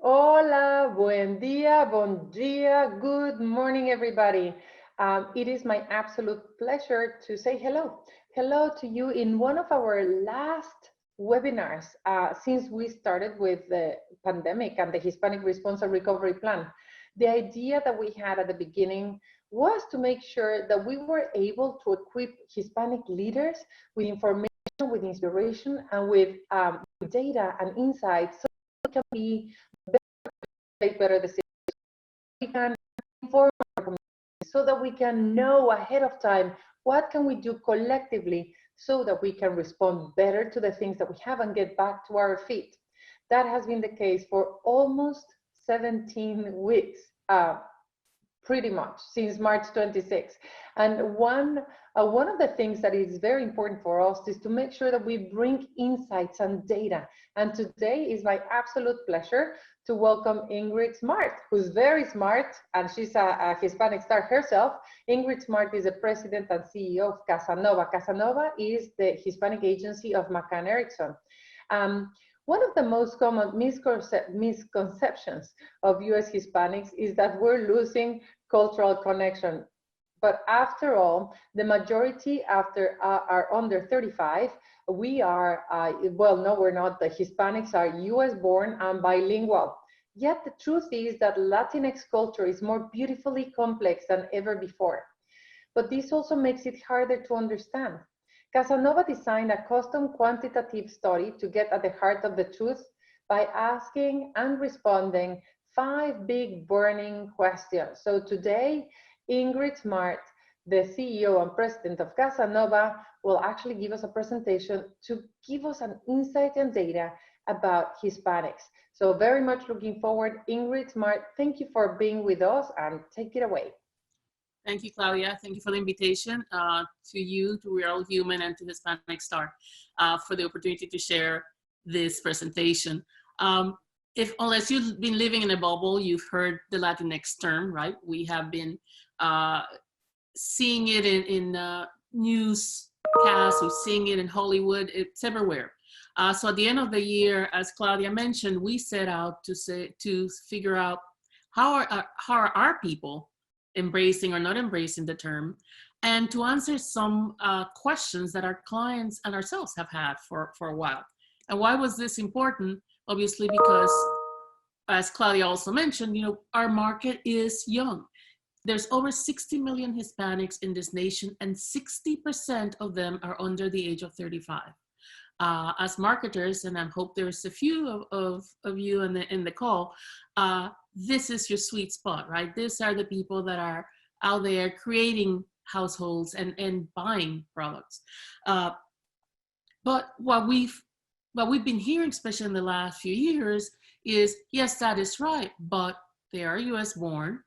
Hola, buen día, bon dia, good morning, everybody. It is my absolute pleasure to say hello. Hello to you in one of our last webinars since we started with the pandemic and the Hispanic Response and Recovery Plan. The idea that we had at the beginning was to make sure that we were able to equip Hispanic leaders with information, with inspiration, and with data and insights so we can be take better decisions. We can inform our community so that we can know ahead of time what can we do collectively so that we can respond better to the things that we have and get back to our feet. That has been the case for almost 17 weeks. Pretty much since March 26th. And one of the things that is very important for us is to make sure that we bring insights and data. And today is my absolute pleasure to welcome Ingrid Smart, who's very smart, and she's a Hispanic star herself. Ingrid Smart is the president and CEO of Casanova. Casanova is the Hispanic agency of McCann Erickson. One of the most common misconceptions of US Hispanics is that we're losing cultural connection. But after all, the majority are under 35. We are, well, no, we're not. The Hispanics are US born and bilingual. Yet the truth is that Latinx culture is more beautifully complex than ever before. But this also makes it harder to understand. Casanova designed a custom quantitative study to get at the heart of the truth by asking and responding 5 big burning questions. So today, Ingrid Smart, the CEO and president of Casanova, will actually give us a presentation to give us an insight and data about Hispanics. So very much looking forward. Ingrid Smart, thank you for being with us and take it away. Thank you, Claudia. Thank you for the invitation to you, to We're All Human, and to Hispanic Star for the opportunity to share this presentation. Unless you've been living in a bubble, you've heard the Latinx term, right? We have been seeing it in newscasts, we're seeing it in Hollywood, it's everywhere. So at the end of the year, as Claudia mentioned, we set out to figure out how are our people embracing or not embracing the term, and to answer some questions that our clients and ourselves have had for a while. And why was this important? Obviously, because as Claudia also mentioned, our market is young. There's over 60 million Hispanics in this nation, and 60% of them are under the age of 35. As marketers, and I hope there's a few of you in the call, this is your sweet spot, right? These are the people that are out there creating households and buying products. But what we've been hearing, especially in the last few years, is yes, that is right, but they are US born,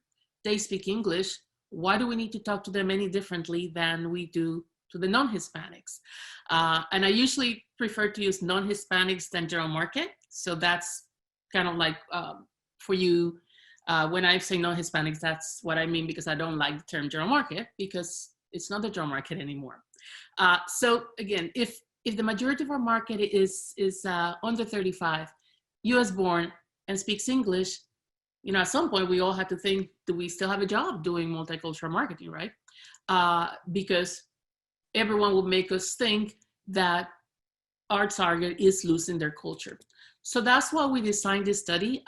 they speak English. Why do we need to talk to them any differently than we do to the non-Hispanics? And I usually prefer to use non-Hispanics than general market. So that's kind of like for you, when I say non-Hispanics, that's what I mean, because I don't like the term general market, because it's not the general market anymore. So again, if the majority of our market is under 35, US born, and speaks English, at some point we all have to think, do we still have a job doing multicultural marketing, right? Because everyone will make us think that our target is losing their culture. So that's why we designed this study.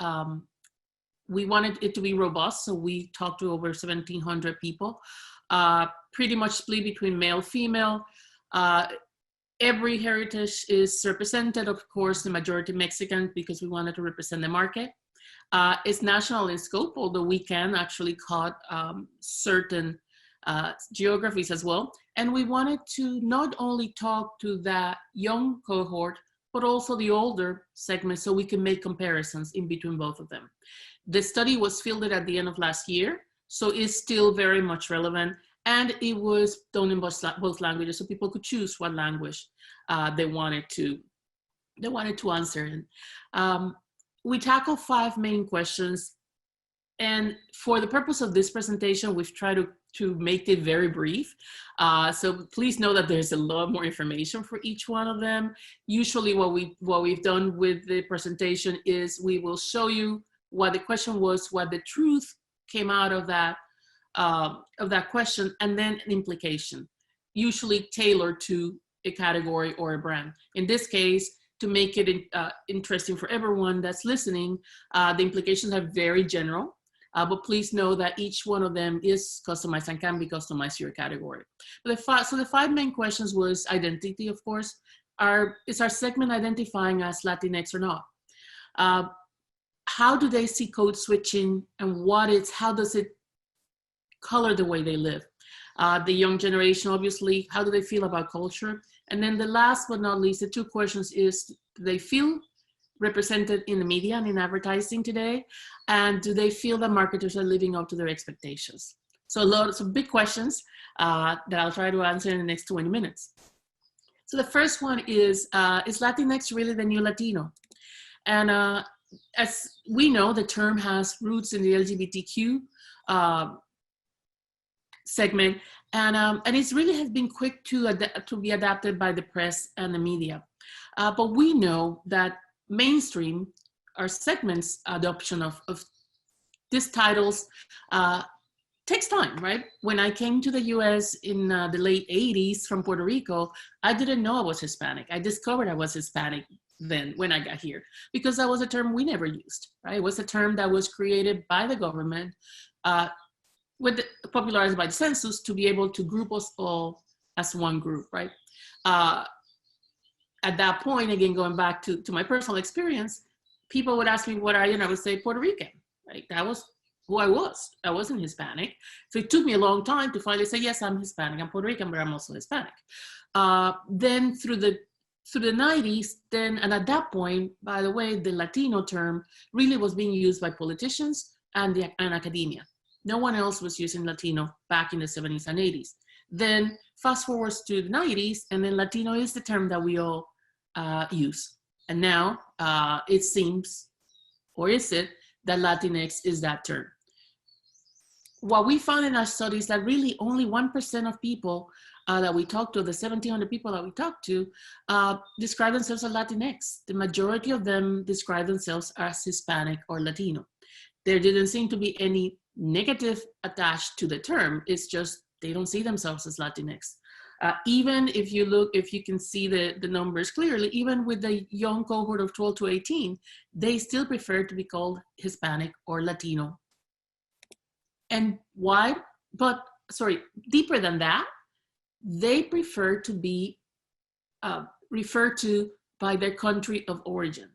We wanted it to be robust, so we talked to over 1,700 people, pretty much split between male, female. Every heritage is represented, of course, the majority Mexican, because we wanted to represent the market. It's national in scope, although we can actually cut certain geographies as well. And we wanted to not only talk to that young cohort, but also the older segment, so we can make comparisons in between both of them. The study was fielded at the end of last year, so it's still very much relevant, and it was done in both languages, so people could choose what language they wanted to answer. We tackle 5 main questions, and for the purpose of this presentation, we've tried to make it very brief. So please know that there's a lot more information for each one of them. Usually what we've done with the presentation is we will show you what the question was, what the truth came out of that question, and then an implication, usually tailored to a category or a brand. In this case, to make it interesting for everyone that's listening, the implications are very general, but please know that each one of them is customized and can be customized to your category. But so the 5 main questions was identity, of course. Is our segment identifying as Latinx or not? How do they see code switching, and how does it color the way they live? The young generation, obviously, how do they feel about culture? And then the last but not least, the 2 questions is, do they feel represented in the media and in advertising today? And do they feel that marketers are living up to their expectations? So lots of big questions that I'll try to answer in the next 20 minutes. So the first one is Latinx really the new Latino? And as we know, the term has roots in the LGBTQ segment, and it really has been quick to be adapted by the press and the media. But we know that mainstream, our segments adoption of these titles takes time, right? When I came to the US in the late 80s from Puerto Rico, I didn't know I was Hispanic. I discovered I was Hispanic then when I got here, because that was a term we never used, right? It was a term that was created by the government, popularized by the census, to be able to group us all as one group, right? At that point, again, going back to my personal experience, people would ask me, what are you? And I would say Puerto Rican, right? That was who I was. I wasn't Hispanic. So it took me a long time to finally say, yes, I'm Hispanic. I'm Puerto Rican, but I'm also Hispanic. Then through the 90s, and at that point, by the way, the Latino term really was being used by politicians and academia. No one else was using Latino back in the 70s and 80s. Then fast forwards to the 90s, and then Latino is the term that we all use. And now it seems, or is it, that Latinx is that term. What we found in our studies that really only 1% of people that we talked to, the 1,700 people that we talked to, describe themselves as Latinx. The majority of them describe themselves as Hispanic or Latino. There didn't seem to be any negative attached to the term. It's just they don't see themselves as Latinx. Even if you can see the numbers clearly, even with the young cohort of 12 to 18, they still prefer to be called Hispanic or Latino. And why? But sorry, deeper than that, they prefer to be referred to by their country of origin,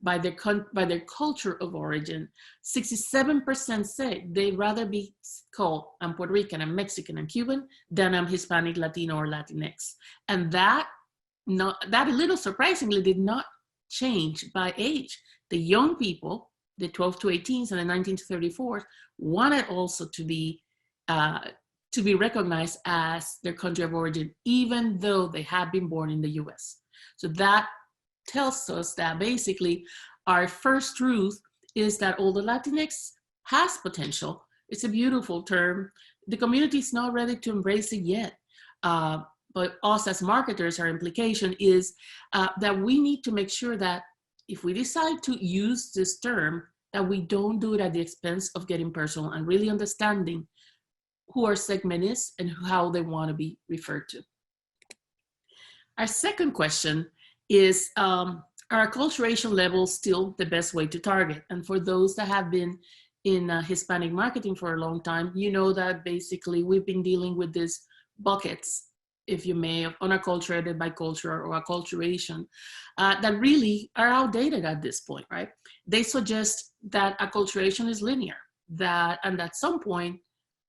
by their culture of origin. 67% say they'd rather be called, I'm Puerto Rican, I'm Mexican, I'm Cuban, than I'm Hispanic, Latino, or Latinx. And that a little surprisingly did not change by age. The young people, the 12 to 18s and the 19 to 34s, wanted also to be recognized as their country of origin, even though they had been born in the US. So that tells us that basically our first truth is that although Latinx has potential, it's a beautiful term, the community is not ready to embrace it yet. But us as marketers, our implication is that we need to make sure that if we decide to use this term, that we don't do it at the expense of getting personal and really understanding who our segment is and how they want to be referred to. Our second question is, are acculturation levels still the best way to target? And for those that have been in Hispanic marketing for a long time, you know that basically we've been dealing with these buckets, if you may, of unacculturated, bicultural, or acculturation, that really are outdated at this point, right? They suggest that acculturation is linear, and at some point,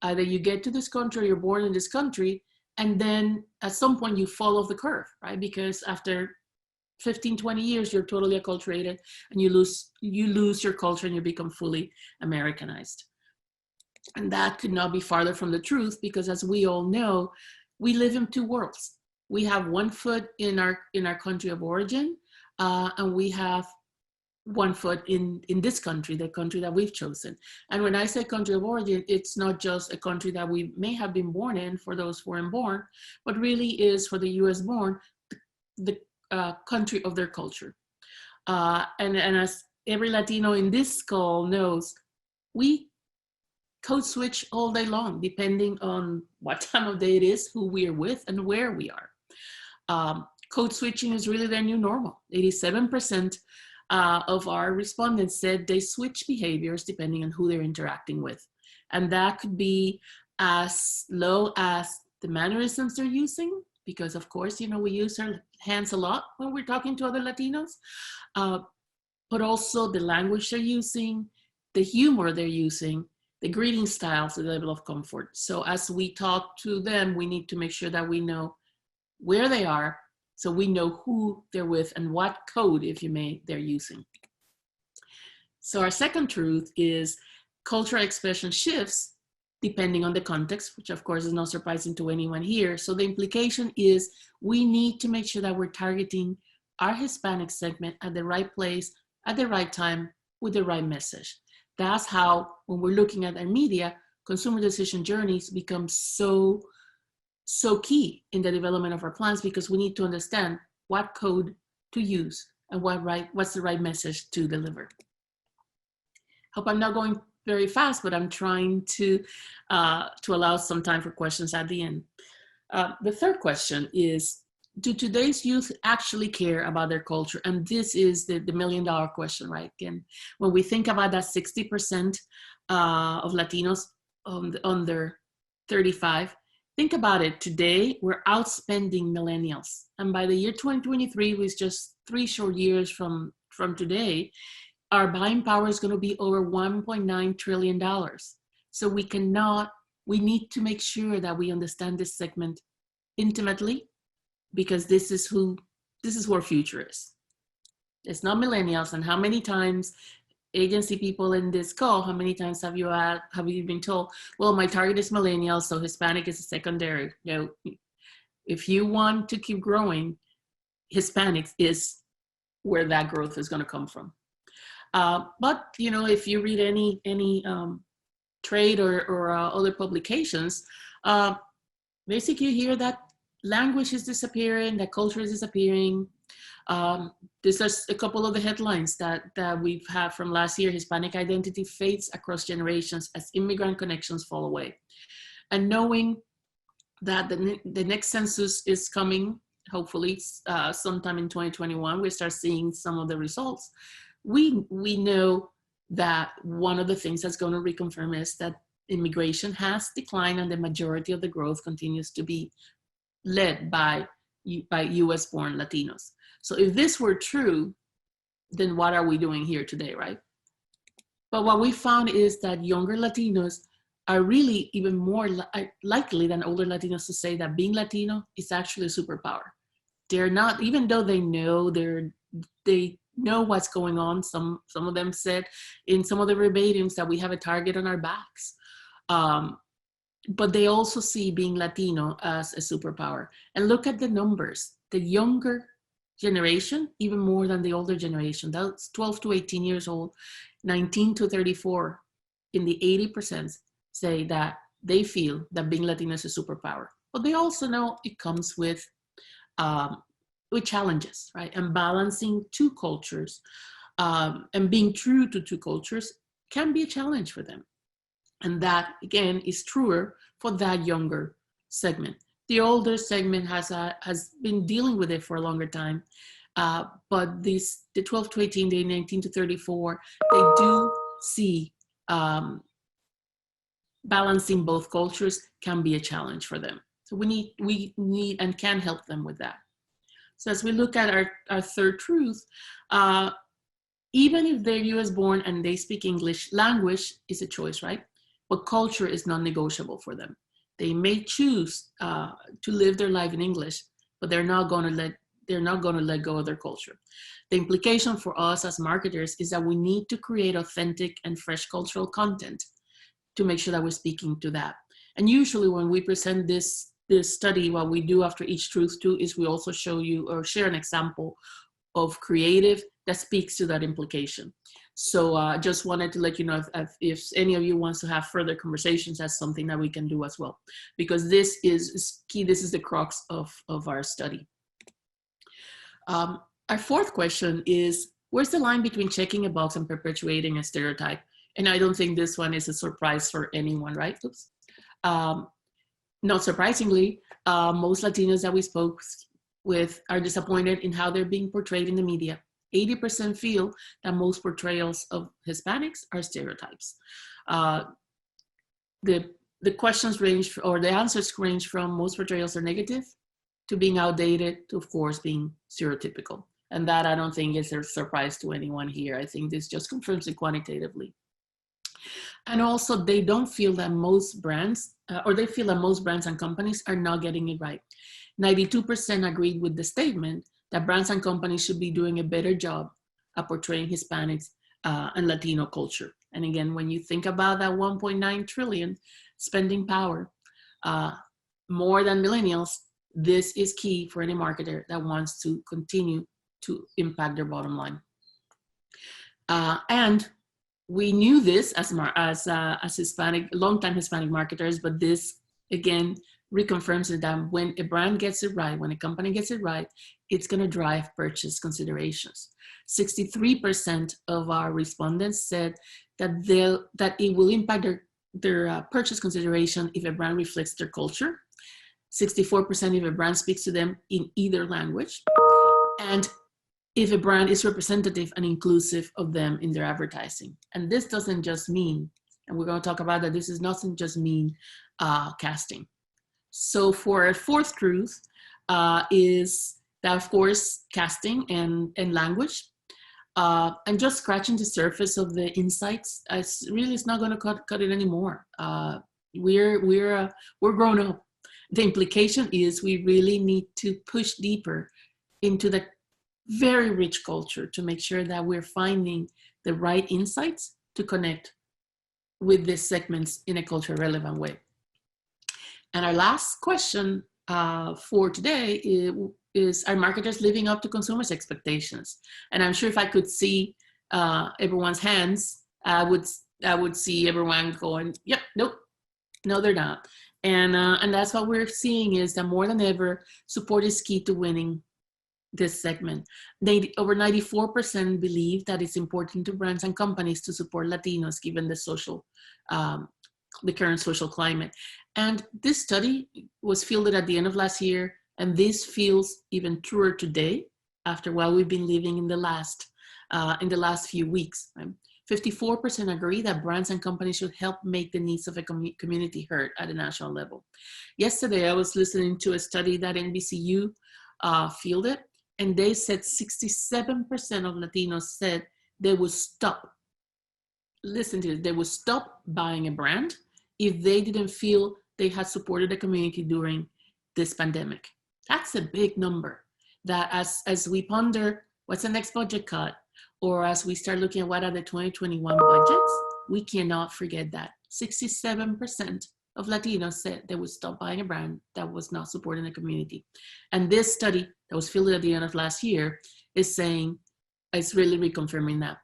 either you get to this country, you're born in this country, and then at some point you fall off the curve, right? Because after 15, 20 years, you're totally acculturated and you lose your culture and you become fully Americanized. And that could not be farther from the truth, because as we all know, we live in two worlds. We have one foot in our country of origin, and we have one foot in this country, the country that we've chosen. And when I say country of origin, it's not just a country that we may have been born in for those foreign born, but really is for the US born, the country of their culture. And as every Latino in this call knows, we code switch all day long, depending on what time of day it is, who we are with, and where we are. Code switching is really their new normal. 87% of our respondents said they switch behaviors depending on who they're interacting with. And that could be as low as the mannerisms they're using, because of course, we use our hands a lot when we're talking to other Latinos, but also the language they're using, the humor they're using, the greeting styles, the level of comfort. So as we talk to them, we need to make sure that we know where they are, so we know who they're with and what code, if you may, they're using. So our second truth is cultural expression shifts depending on the context, which of course is not surprising to anyone here. So the implication is we need to make sure that we're targeting our Hispanic segment at the right place, at the right time, with the right message. That's how, when we're looking at our media, consumer decision journeys become so key in the development of our plans, because we need to understand what code to use and what's the right message to deliver. Hope I'm not going very fast, but I'm trying to allow some time for questions at the end. The third question is, do today's youth actually care about their culture? And this is the million-dollar question, right? Again, when we think about that 60% of Latinos under 35, think about it. Today, we're outspending millennials. And by the year 2023, which is just 3 short years from today, our buying power is going to be over $1.9 trillion. So we need to make sure that we understand this segment intimately, because this is where future is. It's not millennials. And how many times, agency people in this call, how many times have you been told, well, my target is millennials, so Hispanic is a secondary? If you want to keep growing, Hispanics is where that growth is going to come from. But if you read any trade or other publications, basically you hear that language is disappearing, that culture is disappearing. These are a couple of the headlines that we've had from last year. Hispanic identity fades across generations as immigrant connections fall away. And knowing that the next census is coming, hopefully sometime in 2021, we start seeing some of the results. We know that one of the things that's going to reconfirm is that immigration has declined and the majority of the growth continues to be led by US-born Latinos. So if this were true, then what are we doing here today, right? But what we found is that younger Latinos are really even more likely than older Latinos to say that being Latino is actually a superpower. They're not, even though they know they know what's going on. Some of them said in some of the verbatims that we have a target on our backs. But they also see being Latino as a superpower. And look at the numbers. The younger generation, even more than the older generation, that's 12 to 18 years old, 19 to 34, in the 80% say that they feel that being Latino is a superpower. But they also know it comes with challenges, right? And balancing two cultures and being true to two cultures can be a challenge for them. And that, again, is truer for that younger segment. The older segment has been dealing with it for a longer time. But the 12 to 18, the 19 to 34, they do see balancing both cultures can be a challenge for them. So we need and can help them with that. So as we look at our third truth, even if they're US born and they speak English, language is a choice, right? But culture is non-negotiable for them. They may choose to live their life in English, but they're not going to let go of their culture. The implication for us as marketers is that we need to create authentic and fresh cultural content to make sure that we're speaking to that. And usually when we present this study, what we do after each truth too is we also show you or share an example of creative that speaks to that implication. So just wanted to let you know if any of you wants to have further conversations, that's something that we can do as well, because this is key. This is the crux of our study. Our fourth question is, where's the line between checking a box and perpetuating a stereotype? And I don't think this one is a surprise for anyone, right? Oops. Not surprisingly, most Latinos that we spoke with are disappointed in how they're being portrayed in the media. 80% feel that most portrayals of Hispanics are stereotypes. The questions range, or the answers range from most portrayals are negative to being outdated to, of course, being stereotypical. And that I don't think is a surprise to anyone here. I think this just confirms it quantitatively. And also they don't feel that most brands, or they feel that most brands and companies are not getting it right. 92% agreed with the statement that brands and companies should be doing a better job at portraying Hispanics and Latino culture. And again, when you think about that 1.9 trillion spending power, more than millennials, this is key for any marketer that wants to continue to impact their bottom line. And we knew this as Hispanic, longtime Hispanic marketers, but this again reconfirms it that when a brand gets it right, when a company gets it right, it's going to drive purchase considerations. 63% of our respondents said that it will impact their purchase consideration if a brand reflects their culture. 64% if a brand speaks to them in either language, and if a brand is representative and inclusive of them in their advertising. And this doesn't just mean, and we're going to talk about that, this doesn't just mean casting. So for a fourth truth is that, of course, casting and language. And just scratching the surface of the insights, it's not going to cut it anymore. We're grown up. The implication is we really need to push deeper into the very rich culture to make sure that we're finding the right insights to connect with these segments in a culture relevant way. And our last question for today is, are marketers living up to consumers' expectations? And I'm sure if I could see everyone's hands, I would see everyone going, yep, nope, no, they're not. And that's what we're seeing, is that more than ever, support is key to winning this segment. Over 94% believe that it's important to brands and companies to support Latinos given the current social climate. And this study was fielded at the end of last year, and this feels even truer today after what we've been living in the last few weeks. 54% agree that brands and companies should help make the needs of a community heard at a national level. Yesterday, I was listening to a study that NBCU fielded, and they said 67% of Latinos said they would stop, listen to it, they would stop buying a brand if they didn't feel they had supported the community during this pandemic. That's a big number. That as we ponder what's the next budget cut, or as we start looking at what are the 2021 budgets, we cannot forget that 67% of Latinos said they would stop buying a brand that was not supporting the community. And this study that was fielded at the end of last year is saying, it's really reconfirming that.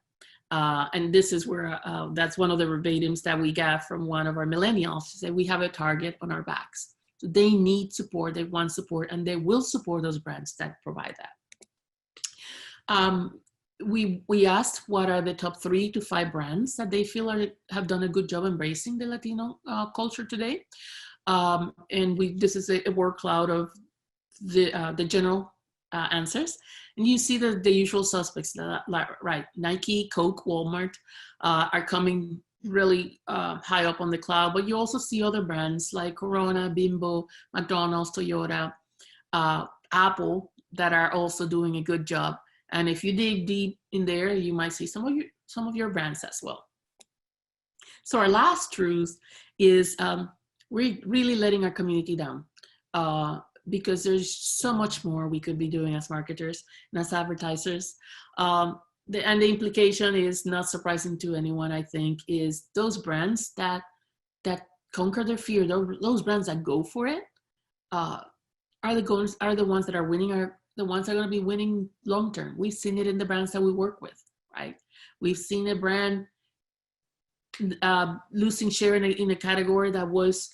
And this is where, that's one of the verbatims that we got from one of our millennials, to say we have a target on our backs. So they need support, they want support, and they will support those brands that provide that. We asked what are the top 3 to 5 brands that they feel have done a good job embracing the Latino culture today. And this is a word cloud of the general answers. And you see the usual suspects, right? Nike, Coke, Walmart are coming really high up on the cloud, but you also see other brands like Corona, Bimbo, McDonald's, Toyota, Apple that are also doing a good job. And if you dig deep in there, you might see some of your brands as well. So our last truth is we're really letting our community down because there's so much more we could be doing as marketers and as advertisers. And the implication is not surprising to anyone, I think, is those brands that conquer their fear, those brands that go for it, are the ones that are winning, the ones that are going to be winning long term. We've seen it in the brands that we work with, right? We've seen a brand losing share in a category that was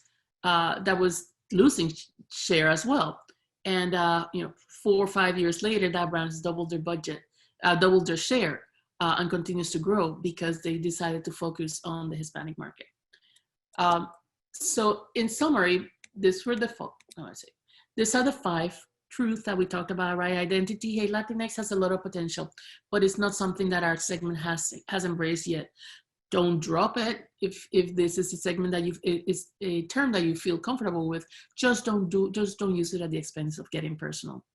losing share as well. And 4 or 5 years later, that brand has doubled their budget, doubled their share. and continues to grow because they decided to focus on the Hispanic market. So in summary, these are the five truths that we talked about, right? Identity, hey, Latinx has a lot of potential, but it's not something that our segment has embraced yet. Don't drop it. If this is a segment that it's a term that you feel comfortable with, just don't use it at the expense of getting personal.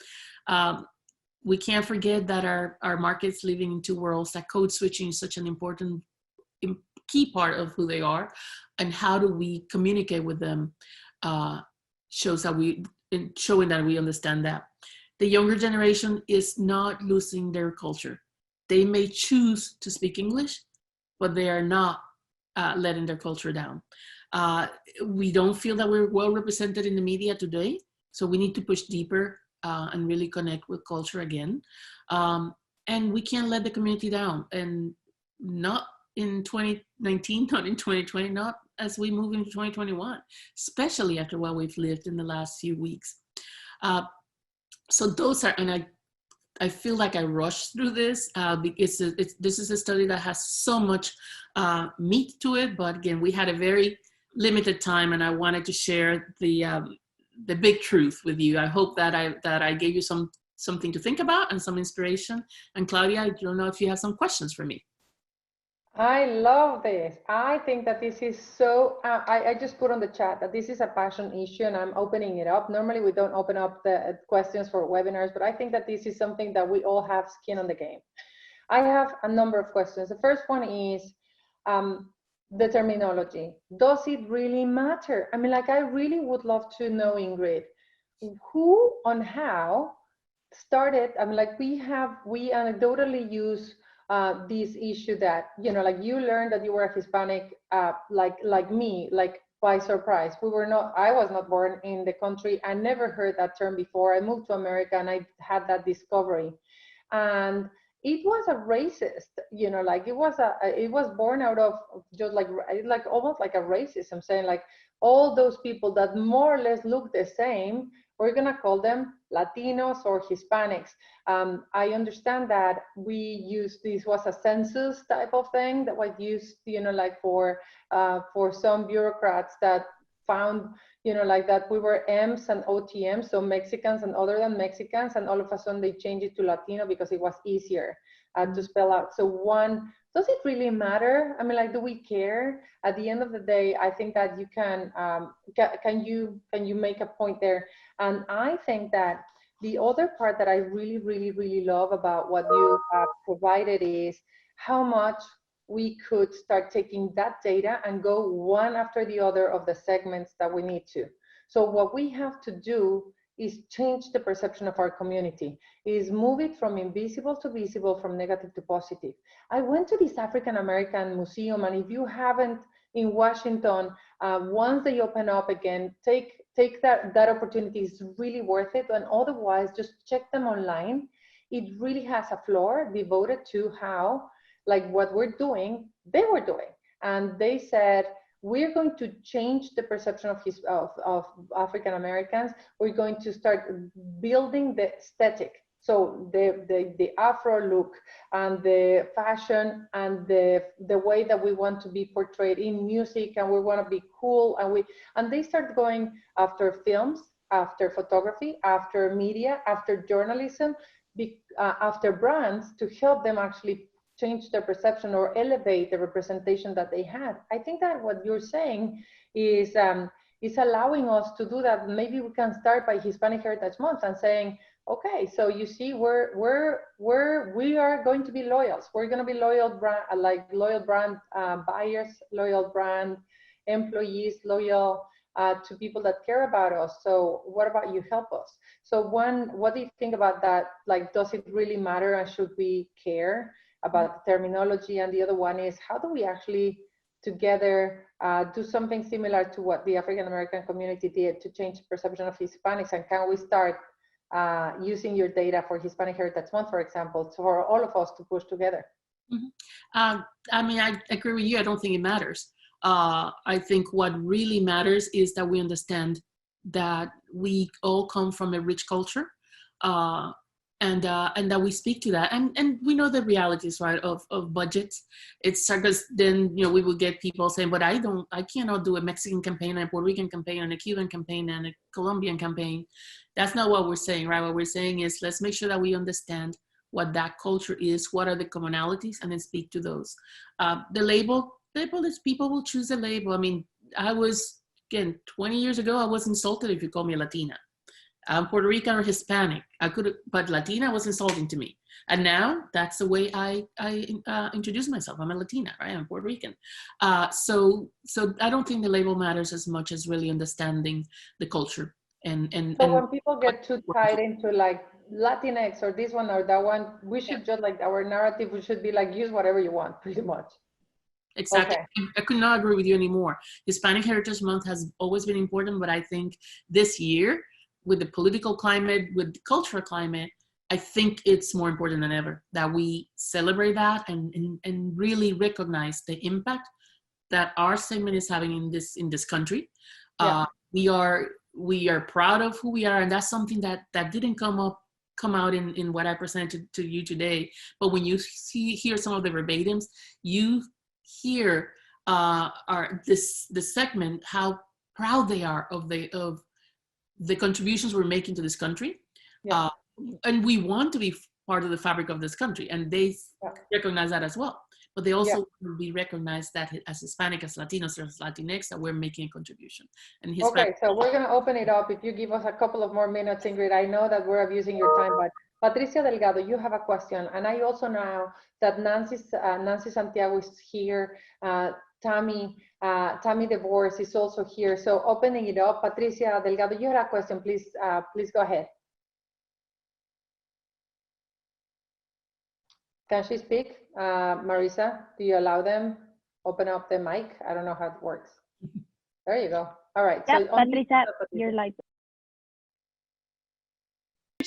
We can't forget that our market's living in two worlds, that code switching is such an important key part of who they are, and how do we communicate with them showing that we understand that. The younger generation is not losing their culture. They may choose to speak English, but they are not letting their culture down. We don't feel that we're well represented in the media today, so we need to push deeper and really connect with culture again. And we can't let the community down, and not in 2019, not in 2020, not as we move into 2021, especially after what we've lived in the last few weeks. So those are, and I feel like I rushed through this because this is a study that has so much meat to it, but again, we had a very limited time, and I wanted to share the big truth with you. I hope that I gave you something to think about and some inspiration. And Claudia, I don't know if you have some questions for me. I love this. I think that this is so, I just put on the chat that this is a passion issue, and I'm opening it up. Normally we don't open up the questions for webinars, but I think that this is something that we all have skin on the game. I have a number of questions. The first one is the terminology. Does it really matter? I mean, like, I really would love to know, Ingrid, who on how started. I mean, like, we anecdotally use this issue that, you know, like, you learned that you were a Hispanic, like me, like, by surprise. I was not born in the country. I never heard that term before. I moved to America and I had that discovery. And it was a racist, you know, like, it was born out of just like almost like a racism, saying like, all those people that more or less look the same, we're gonna call them Latinos or Hispanics. I understand that this was a census type of thing that was used, you know, like for some bureaucrats that found, you know, like that we were M's and OTMs, so Mexicans and other than Mexicans, and all of a sudden they changed it to Latino because it was easier to spell out. So does it really matter? I mean, like, do we care? At the end of the day, I think that you can you make a point there? And I think that the other part that I really, really, really love about what you provided is how much we could start taking that data and go one after the other of the segments that we need to. So what we have to do is change the perception of our community, is move it from invisible to visible, from negative to positive. I went to this African American museum, and if you haven't, in Washington, once they open up again, take that opportunity. Is really worth it. And otherwise, just check them online. It really has a floor devoted to how, like, what we're doing, they were doing. And they said, we're going to change the perception of African Americans. We're going to start building the aesthetic. So the Afro look and the fashion and the way that we want to be portrayed in music, and we want to be cool, and they start going after films, after photography, after media, after journalism, after brands, to help them actually change their perception or elevate the representation that they had. I think that what you're saying is allowing us to do that. Maybe we can start by Hispanic Heritage Month and saying, okay, so you see, we are going to be loyals. We're going to be loyal brand buyers, loyal brand employees, loyal to people that care about us. So what about you help us? So what do you think about that? Like, does it really matter, and should we care about the terminology? And the other one is, how do we actually together do something similar to what the African American community did to change the perception of Hispanics? And can we start using your data for Hispanic Heritage Month, for example, for all of us to push together? Mm-hmm. I mean, I agree with you. I don't think it matters. I think what really matters is that we understand that we all come from a rich culture. and that we speak to that, and we know the realities, right, of budgets. It's because then, you know, we will get people saying, but I cannot do a Mexican campaign, a Puerto Rican campaign, and a Cuban campaign, and a Colombian campaign. That's not what we're saying, right? What we're saying is, let's make sure that we understand what that culture is, what are the commonalities, and then speak to those. The label is, people will choose a label. I mean, I was, again, 20 years ago, I was insulted if you call me a Latina. I'm Puerto Rican or Hispanic. But Latina was insulting to me. And now that's the way I introduce myself. I'm a Latina, right? I'm Puerto Rican. So I don't think the label matters as much as really understanding the culture. So when people get too tied into like Latinx or this one or that one, we should just like our narrative, we should be like, use whatever you want, pretty much. Exactly. Okay. I could not agree with you anymore. Hispanic Heritage Month has always been important, but I think this year, with the political climate, with the cultural climate, I think it's more important than ever that we celebrate that and really recognize the impact that our segment is having in this country. Yeah. We are proud of who we are, and that's something that didn't come out in what I presented to you today. But when you hear some of the verbatims, you hear this segment, how proud they are of the contributions we're making to this country. Yeah. And we want to be part of the fabric of this country, and they recognize that as well. But they also want to be recognized that as Hispanic, as Latinos, as Latinx, that we're making a contribution. And Okay, so we're going to open it up. If you give us a couple of more minutes, Ingrid, I know that we're abusing your time, but Patricia Delgado, you have a question. And I also know that Nancy Santiago is here. Tammy DeVore is also here. So opening it up, Patricia Delgado, you had a question. Please go ahead. Can she speak? Marisa, do you allow them? Open up the mic. I don't know how it works. There you go. All right. Yeah, so Patricia, you're live.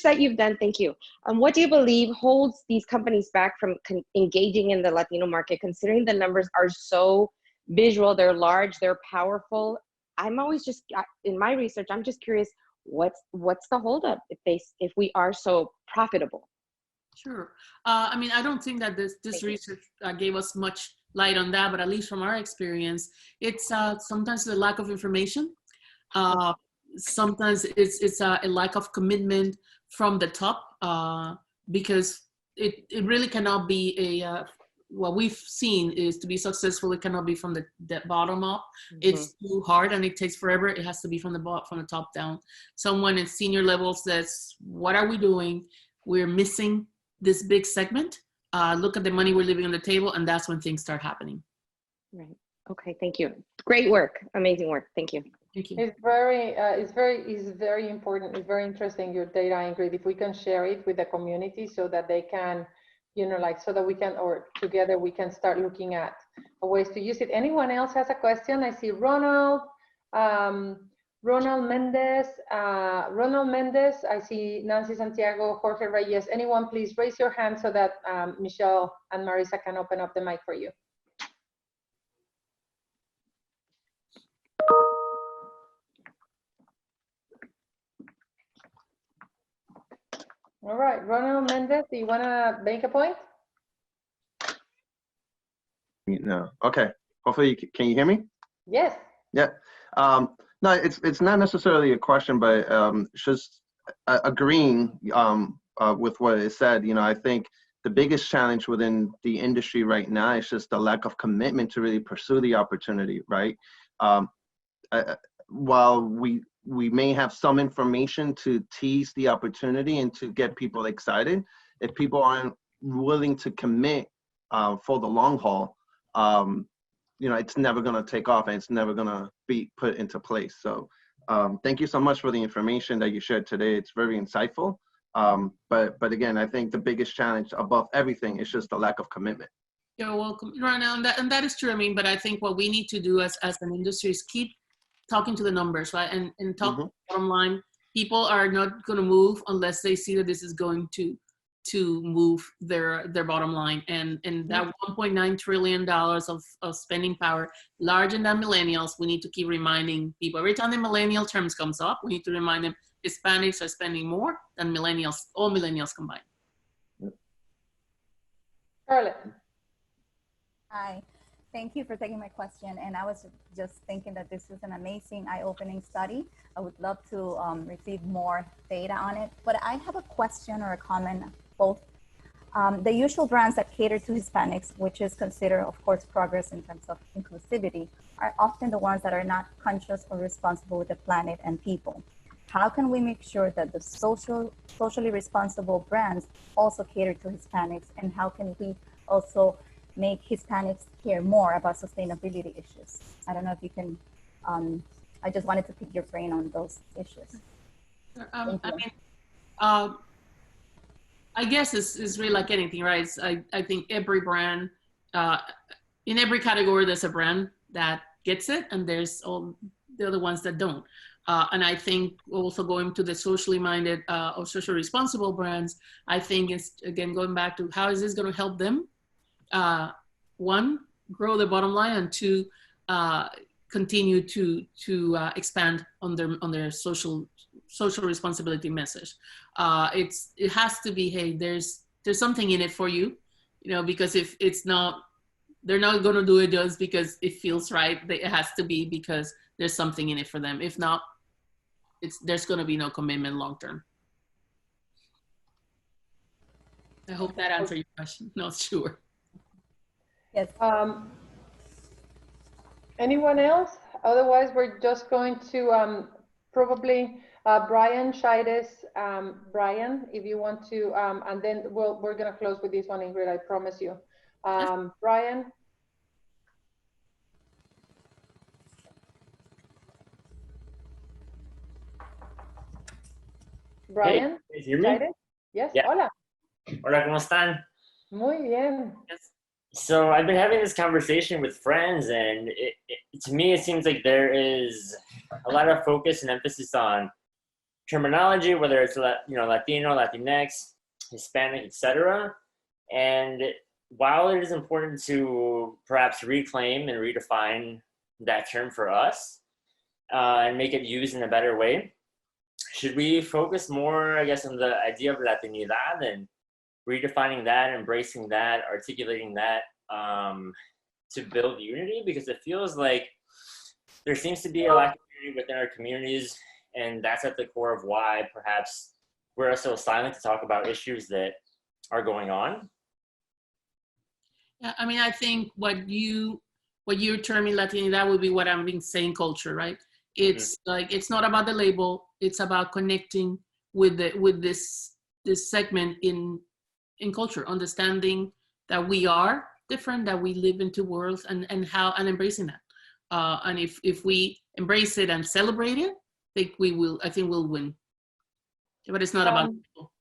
That you've done, thank you. What do you believe holds these companies back from engaging in the Latino market, considering the numbers are so visual, they're large, they're powerful? I'm always just, in my research, I'm just curious, what's the holdup if we are so profitable? Sure. I mean, I don't think that this research gave us much light on that, but at least from our experience, it's sometimes the lack of information. Sometimes it's a lack of commitment from the top, because it really cannot be what we've seen is, to be successful, it cannot be from the bottom up. Mm-hmm. It's too hard and it takes forever. It has to be from the top down. Someone in senior level says, what are we doing? We're missing this big segment. Look at the money we're leaving on the table, and that's when things start happening. Right. Okay. Thank you. Great work. Amazing work. Thank you. Thank you. It's very important. It's very interesting, your data, Ingrid. If we can share it with the community so that they can, so that we can, or together we can start looking at ways to use it. Anyone else has a question? I see Ronald Mendez. I see Nancy Santiago, Jorge Reyes. Anyone, please raise your hand so that Michelle and Marisa can open up the mic for you. All right, Ronald Mendez, do you want to make a point? No. Okay. Hopefully, can you hear me? Yes. Yeah. No, it's not necessarily a question, but just agreeing with what it said. I think the biggest challenge within the industry right now is just the lack of commitment to really pursue the opportunity, right? While we may have some information to tease the opportunity and to get people excited, if people aren't willing to commit for the long haul, it's never going to take off and it's never going to be put into place. So thank you so much for the information that you shared today. It's very insightful. But again, I think the biggest challenge above everything is just the lack of commitment. You're welcome. And that is true. I mean, but I think what we need to do as an industry is keep talking to the numbers, right? And talk to the bottom line. People are not going to move unless they see that this is going to move their bottom line. And that $1.9 trillion of spending power, larger than millennials, we need to keep reminding people. Every time the millennial terms comes up, we need to remind them Hispanics are spending more than millennials, all millennials combined. Scarlett. Hi, thank you for taking my question. And I was just thinking that this is an amazing eye-opening study. I would love to receive more data on it. But I have a question or a comment, both. The usual brands that cater to Hispanics, which is considered, of course, progress in terms of inclusivity, are often the ones that are not conscious or responsible with the planet and people. How can we make sure that the socially responsible brands also cater to Hispanics? And how can we also make Hispanics care more about sustainability issues? I don't know if you can, I just wanted to pick your brain on those issues. I mean, I guess it's really like anything, right? I think every brand, in every category, there's a brand that gets it, and there's all the other ones that don't. And I think also going to the socially minded or socially responsible brands, I think it's, again, going back to how is this going to help them? One, grow the bottom line, and two, continue to expand on their social responsibility message. It has to be, hey, there's something in it for you, you know, because if it's not, they're not going to do it just because it feels right. It has to be because there's something in it for them. If not, there's going to be no commitment long term. I hope that answered your question. Not sure. Yes. Anyone else? Otherwise, we're just going to probably Brian Scheides. Brian, if you want to, and then we're going to close with this one, Ingrid, I promise you. Brian. Brian, hey, can you hear me? Yes, yeah. Hola. Hola, ¿cómo están? Muy bien. Yes. So I've been having this conversation with friends, and to me, it seems like there is a lot of focus and emphasis on terminology, whether it's Latino, Latinx, Hispanic, etc. And while it is important to perhaps reclaim and redefine that term for us and make it used in a better way, should we focus more, I guess, on the idea of Latinidad and redefining that, embracing that, articulating that to build unity? Because it feels like there seems to be a lack of unity within our communities, and that's at the core of why perhaps we're so silent to talk about issues that are going on. Yeah, I mean, I think what you're terming Latinidad would be what I'm being saying culture, right? It's like, it's not about the label, it's about connecting with this segment in culture, understanding that we are different, that we live in two worlds, and embracing that. And if we embrace it and celebrate it, I think we'll win. But it's not about people.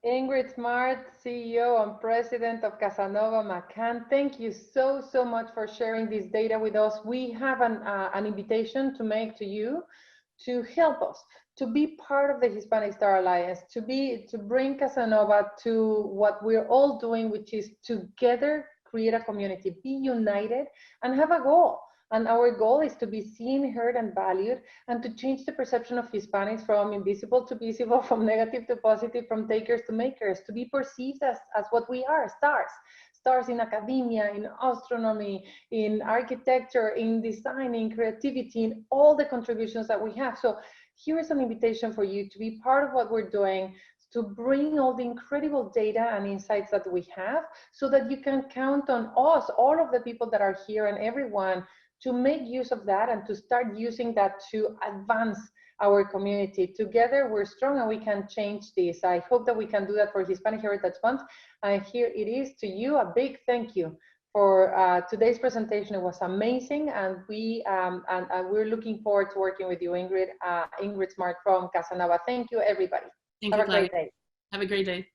Ingrid Smart, CEO and President of Casanova McCann, thank you so much for sharing this data with us. We have an invitation to make to you to help us to be part of the Hispanic Star Alliance, to bring Casanova to what we're all doing, which is together create a community, be united, and have a goal. And our goal is to be seen, heard, and valued, and to change the perception of Hispanics from invisible to visible, from negative to positive, from takers to makers, to be perceived as what we are, stars in academia, in astronomy, in architecture, in design, in creativity, in all the contributions that we have. So here is an invitation for you to be part of what we're doing, to bring all the incredible data and insights that we have, so that you can count on us, all of the people that are here and everyone, to make use of that and to start using that to advance our community. Together we're strong and we can change this. I hope that we can do that for Hispanic Heritage Month. And here it is to you, a big thank you for today's presentation. It was amazing, and we're looking forward to working with you, Ingrid. Ingrid Smart from Casanova. Thank you, everybody. Thank Have you, a great day. Have a great day.